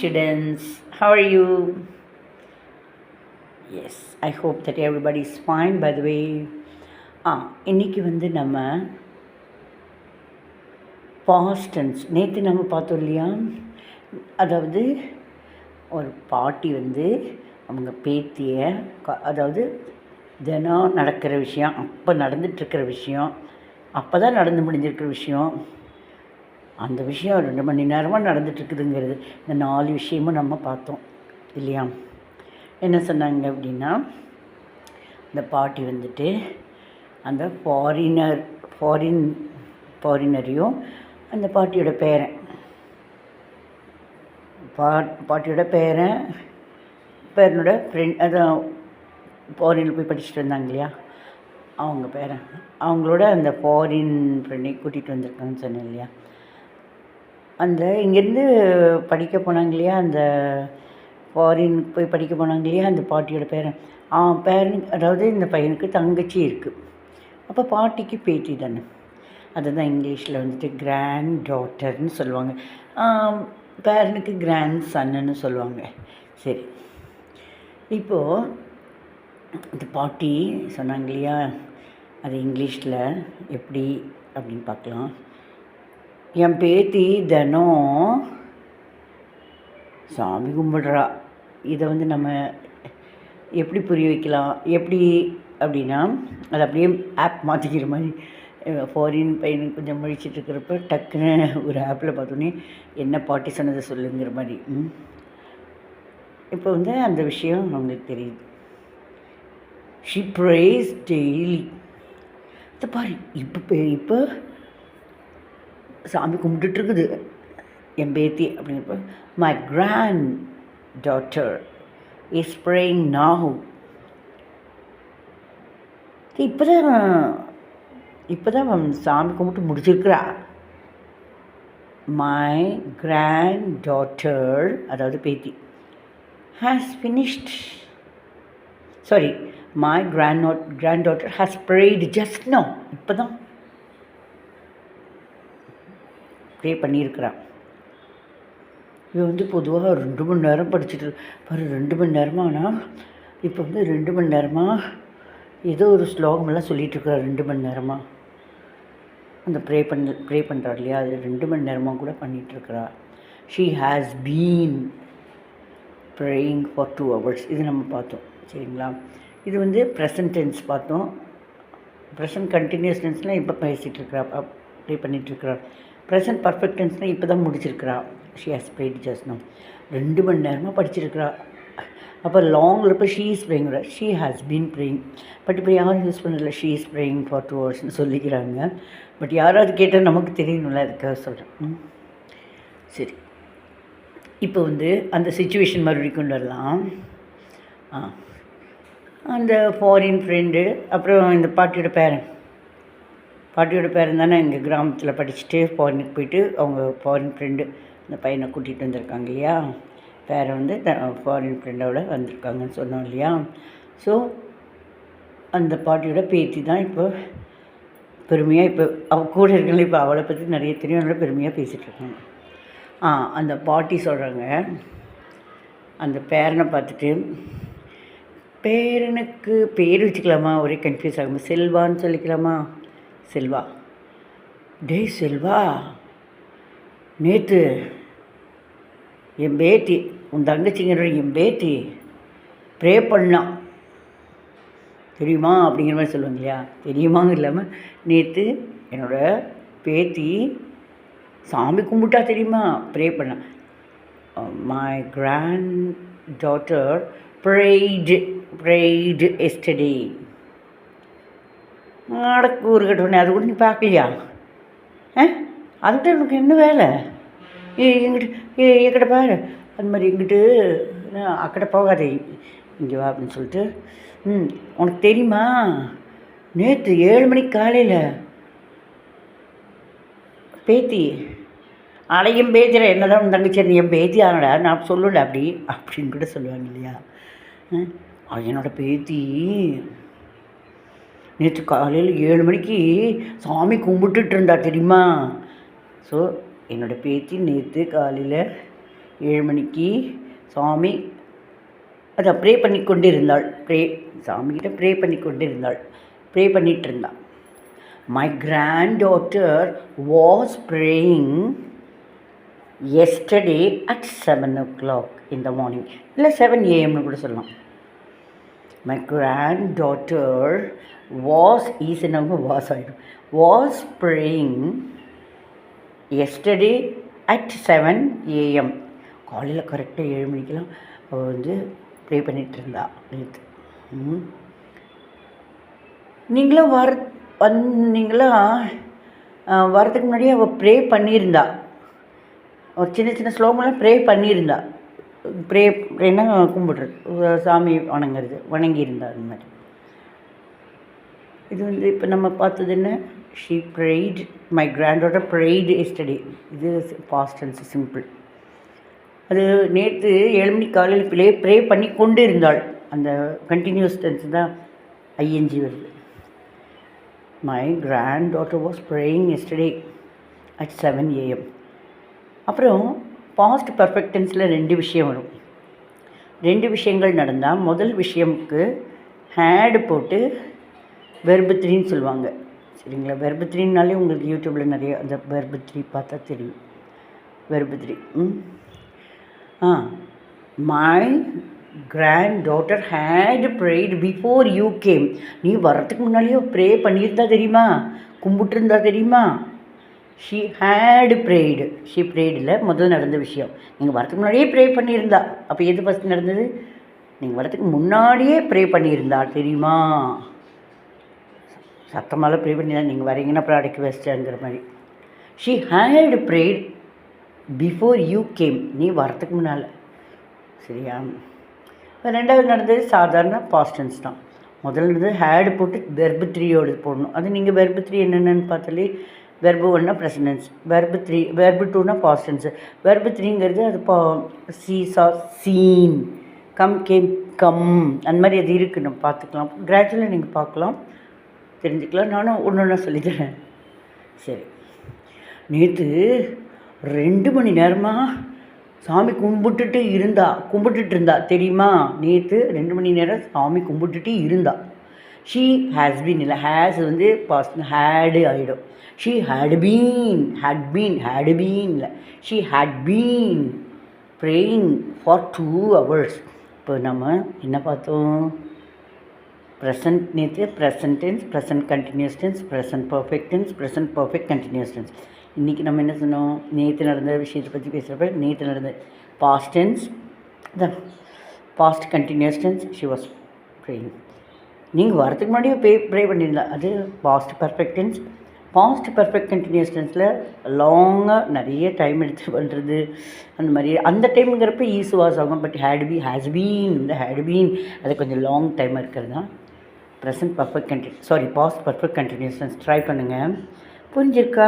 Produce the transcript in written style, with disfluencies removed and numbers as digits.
students, how are you? Yes, I hope that everybody is fine. By the way, இன்னைக்கு வந்து நம்ம past tense நேற்று நம்ம பார்த்தோம் இல்லையா, அதாவது ஒரு பாட்டி வந்து அவங்க பேத்திய அதாவது தினம் நடக்கிற விஷயம், அப்போ நடந்துட்டுருக்கிற விஷயம், அப்போ தான் நடந்து முடிஞ்சிருக்கிற விஷயம், அந்த விஷயம் 2 மணி நேரமாக நடந்துட்டுருக்குதுங்கிறது, இந்த 4 விஷயமும் நம்ம பார்த்தோம் இல்லையா. என்ன சொன்னாங்க அப்படின்னா, இந்த பாட்டி வந்துட்டு அந்த ஃபாரினரையும் அந்த பாட்டியோட பேரனோட ஃப்ரெண்ட், அதான் ஃபாரினில் போய் படிச்சுட்டு வந்தாங்க இல்லையா, அவங்களோட அந்த ஃபாரின் ஃப்ரெண்டை கூட்டிகிட்டு வந்திருக்காங்கன்னு சொன்னேன் இல்லையா. அந்த இங்கேருந்து படிக்க போனாங்க இல்லையா, அந்த ஃபாரின் போய் படிக்க போனாங்க இல்லையா, அந்த பாட்டியோட பேரன் அதாவது இந்த பையனுக்கு தங்கச்சி இருக்குது. அப்போ பாட்டிக்கு பேத்தி தானே, அதுதான் இங்கிலீஷில் வந்துட்டு கிராண்ட் டாட்டர்னு சொல்லுவாங்க, பேரனுக்கு கிராண்ட் சன்னு சொல்லுவாங்க. சரி, இப்போது இந்த பாட்டி சொன்னாங்க இல்லையா, அது இங்கிலீஷில் எப்படி அப்படின்னு பார்க்கலாம். என் பேத்தி தினம் சாமி கும்பிடுறா. இதை வந்து நம்ம எப்படி புரிய வைக்கலாம், எப்படி அப்படின்னா, அது அப்படியே ஆப் மாற்றிக்கிற மாதிரி, ஃபாரின் பையனுக்கு கொஞ்சம் முழிச்சிட்டு இருக்கிறப்ப டக்குன்னு ஒரு ஆப்பில் பார்த்தோன்னே என்ன பாட்டி சொன்னதை சொல்லுங்கிற மாதிரி. இப்போ வந்து அந்த விஷயம் அவங்களுக்கு தெரியுது. She prays daily. இதை பாரு, இப்போ சாமி கும்பிட்டுருக்குது என் பேத்தி அப்படிங்கிறப்ப, my granddaughter is praying now. இப்போ தான் சாமி கும்பிட்டு முடிச்சிருக்கிறா. மை கிராண்ட் டாட்டர், அதாவது பேத்தி, has finished, sorry, my granddaughter has prayed just now. இப்போ தான் ப்ரே பண்ணியிருக்கிறான். இவன் வந்து பொதுவாக 2 மணி நேரம் படிச்சுட்டு பாரு, 2 மணி நேரமாக. ஆனால் இப்போ வந்து 2 மணி நேரமாக ஏதோ ஒரு ஸ்லோகமெல்லாம் சொல்லிகிட்ருக்குறா. 2 மணி நேரமாக அந்த ப்ரே பண்ணுறாரு இல்லையா, அது 2 மணி நேரமாக கூட பண்ணிகிட்ருக்குறா. She has been praying for 2 hours. இது நம்ம பார்த்தோம் சரிங்களா. இது வந்து ப்ரெசன்ட் டென்ஸ் பார்த்தோம். ப்ரெசன்ட் கண்டினியூஸ் டென்ஸ்னால் இப்போ பேசிகிட்ருக்குறா, ப்ரே பண்ணிகிட்ருக்குறா. ப்ரெசன்ட் பர்ஃபெக்ட் டென்ஸ்னால் இப்போ தான் முடிச்சிருக்கிறா. She has prayed just now. 2 மணி நேரமாக படிச்சிருக்கிறா. அப்போ லாங்கில் இப்போ she is praying, she has been praying. But இப்போ யாரும் யூஸ் பண்ணல, she is praying for 2 hours சொல்லிக்கிறாங்க. பட் யாராவது கேட்டால் நமக்கு தெரியணும்ல, அதுக்காக சொல்கிறேன். சரி, இப்போ வந்து அந்த சிச்சுவேஷன் மறுபடியும் கொண்டு வரலாம். அந்த ஃபாரின் ஃப்ரெண்டு, அப்புறம் இந்த பாட்டியோட பேரன் தானே இங்கே கிராமத்தில் படிச்சுட்டு ஃபாரினுக்கு போயிட்டு அவங்க ஃபாரின் ஃப்ரெண்டு இந்த பையனை கூட்டிகிட்டு வந்திருக்காங்க இல்லையா. பேரன் வந்து ஃபாரின் ஃப்ரெண்டோட வந்திருக்காங்கன்னு சொன்னோம் இல்லையா. ஸோ அந்த பாட்டியோட பேத்தி தான் இப்போ பெருமையாக, இப்போ அவள் கூட இருக்கல, இப்போ அவளை பற்றி நிறைய தெரியும், நல்லா பெருமையாக பேசிகிட்ருக்காங்க. அந்த பாட்டி சொல்கிறாங்க, அந்த பேரனை பார்த்துட்டு, பேரனுக்கு பேர் வச்சுக்கலாமா, ஒரே கன்ஃபியூஸ் ஆகும், செல்வான்னு சொல்லிக்கலாமா, செல்வா. டேய் செல்வா, நேற்று என் பேத்தி, உன் தங்கச்சிங்கிற என் பேத்தி ப்ரே பண்ணான் தெரியுமா அப்படிங்கிற மாதிரி சொல்லுவாங்க இல்லையா. தெரியுமாங்க இல்லாமல், நேற்று என்னோடய பேத்தி சாமி கும்பிட்டா தெரியுமா, ப்ரே பண்ணான். My granddaughter prayed yesterday. நடக்கு ஒரு கட்டணே, அது கூட நீ பார்க்கலையா? அதுக்கிட்ட உனக்கு என்ன வேலை? எங்கிட்ட பாரு, அந்த மாதிரி எங்கிட்டு அக்கடை போகாதே, இங்கே வா அப்படின்னு சொல்லிட்டு, உனக்கு தெரியுமா, நேற்று 7 மணிக்கு காலையில் பேத்தி அடையும் பேத்திர என்ன தான் உன் தங்கச்சி, என் பேத்தி ஆனடா, நான் சொல்லல அப்படின்னு கூட சொல்லுவாங்க இல்லையா. என்னோடய பேத்தி நேற்று காலையில் 7 மணிக்கு சாமி கும்பிட்டுட்டு இருந்தா தெரியுமா. ஸோ என்னோடய பேத்தி நேற்று காலையில் 7 மணிக்கு சாமி அதை ப்ரே பண்ணி கொண்டு இருந்தாள். சாமிகிட்ட ப்ரே பண்ணி கொண்டு இருந்தாள். ப்ரே பண்ணிகிட்டு இருந்தாள். My granddaughter was praying yesterday at 7 o'clock in the morning. இல்லை 7 AM கூட சொல்லலாம். My granddaughter was praying yesterday at 7 AM. காலையில் கரெக்டாக 7 மணிக்கெலாம் அவள் வந்து ப்ரே பண்ணிகிட்டு இருந்தா நேற்று. நீங்களாம் வரதுக்கு முன்னாடியே அவள் ப்ரே பண்ணியிருந்தா. ஒரு சின்ன சின்ன ஸ்லோகமெல்லாம் ப்ரே பண்ணியிருந்தா. ப்ரேன்னா கும்பிட்றது, சாமி வணங்கியிருந்தா. அந்த மாதிரி இது வந்து இப்போ நம்ம பார்த்தது என்ன? She prayed, my granddaughter prayed yesterday. இது பாஸ்ட் டென்ஸ் சிம்பிள். அது நேற்று 7 மணி காலையில் ப்ரே பண்ணி கொண்டு இருந்தாள். அந்த கண்டினியூஸ் டென்ஸ் தான் ஐஎன்ஜி வருது. My granddaughter was praying yesterday at 7 AM. அப்புறம் பாஸ்ட் பர்ஃபெக்ட் டென்ஸில் 2 விஷயம் வரும். 2 விஷயங்கள் நடந்தால் முதல் விஷயம்க்கு ஹேடு போட்டு வெர்பு 3ன்னு சொல்லுவாங்க. சரிங்களா? வெர்பு 3னாலே உங்களுக்கு யூடியூப்பில் நிறைய அந்த வெர்பு 3 பார்த்தா தெரியும். Verb 3 my granddaughter had prayed before you came. நீ வரத்துக்கு முன்னாடியே ப்ரே பண்ணியிருந்தா தெரியுமா? கும்பிட்டுருந்தா தெரியுமா? She had prayed. ஷீ ப்ரேய்டில் முதல் நடந்த விஷயம். நீங்கள் வரத்துக்கு முன்னாடியே ப்ரே பண்ணியிருந்தா. அப்போ எது ஃபஸ்ட் நடந்தது? நீங்கள் வரத்துக்கு முன்னாடியே ப்ரே பண்ணியிருந்தா தெரியுமா? சத்தமால ப்ரே பண்ணியிருந்தா நீங்கள் வரீங்கன்னா அப்புறம் அடக்கி வச்சிட்டாங்கிற மாதிரி. She had prayed before you came. நீ வரத்துக்கு முன்னால். சரியா? இப்போ 2வது நடந்தது சாதாரண பாஸ்ட் டென்ஸ் தான். முதல் நடந்தது ஹேடு போட்டு வெர்பு 3யோடு போடணும். அது நீங்கள் வெர்பு 3 என்னென்னு பார்த்தாலே வெர்பு 1னா ப்ரெசன்ட் டென்ஸ், வெர்பு 2னா பாஸ்ட் டென்ஸ், வெர்பு 3ங்கிறது அது saw scene, come game come, அந்த மாதிரி அது இருக்குது. நம்ம பார்த்துக்கலாம். கிராஜுவலாக நீங்கள் பார்க்கலாம், தெரிஞ்சுக்கலாம். நானும் ஒன்று சொல்லித்தரேன். சரி, நேற்று 2 மணி நேரமாக சாமி கும்பிட்டுட்டு இருந்தா தெரியுமா? நேற்று 2 மணி நேரம் சாமி கும்பிட்டுட்டு இருந்தா. ஷீ ஹேஸ் பீன் இல்லை, ஹேஸ் வந்து பாஸ்ட் ஹேடு ஆகிடும். ஷீ ஹேட் பீன் இல்லை, she had been praying for 2 hours. இப்போ நம்ம என்ன பார்த்தோம்? ப்ரெசன்ட் நேற்று present tense, present continuous tense, present perfect tense, present perfect continuous tense. இன்றைக்கி நம்ம என்ன சொன்னோம்? நேற்று நடந்த விஷயத்தை பற்றி பேசுகிறப்ப நேற்று நடந்த past tense, the past continuous tense, she was praying. நீங்கள் வரத்துக்கு முன்னாடியே ப்ரே பண்ணியிருந்தா, அது past perfect tense. Past perfect continuous டென்ஸில் லாங்காக நிறைய டைம் எடுத்து பண்ணுறது, அந்த மாதிரி அந்த டைமுங்கிறப்ப ஈஸுவாஸ் ஆகும். பட் ஹேஸ் பீன், இந்த ஹேட் பீன் அது கொஞ்சம் லாங் டைம் இருக்கிறது தான் present perfect past perfect continuous tense. Try பண்ணுங்கள். புரிஞ்சிருக்கா?